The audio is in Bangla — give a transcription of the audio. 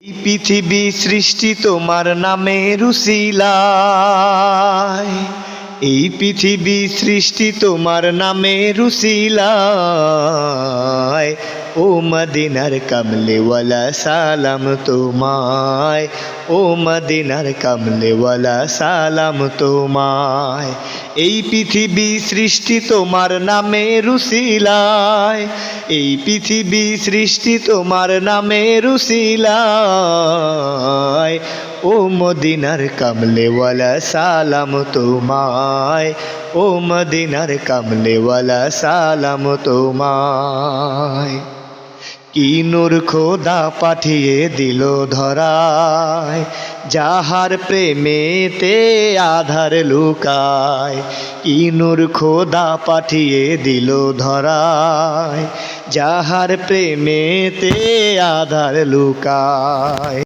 এই পৃথিবী সৃষ্টি তোমার নামের উসিলায়। এই পৃথিবী সৃষ্টি তোমার নামের উসিলায়। ও মদিনার কামলেওয়ালা সালাম তোমায়। ও মদিনার কামলেওয়ালা সালাম তোমায়। এই পৃথিবী সৃষ্টি তোমার নামের উসিলায়। এই পৃথিবী সৃষ্টি তোমার নামের উসিলায়। ও মদিনার কামলেওয়ালা সালাম তোমায়। ও মদিনার কামলেওয়ালা সালাম তোমায়। কি নূর খোদা পাঠিয়ে দিল ধরায়, যাহার প্রেমেতে আধার লুকায়। কি নূর খোদা পাঠিয়ে দিল ধরায়, যাহার প্রেমেতে আধার লুকায়।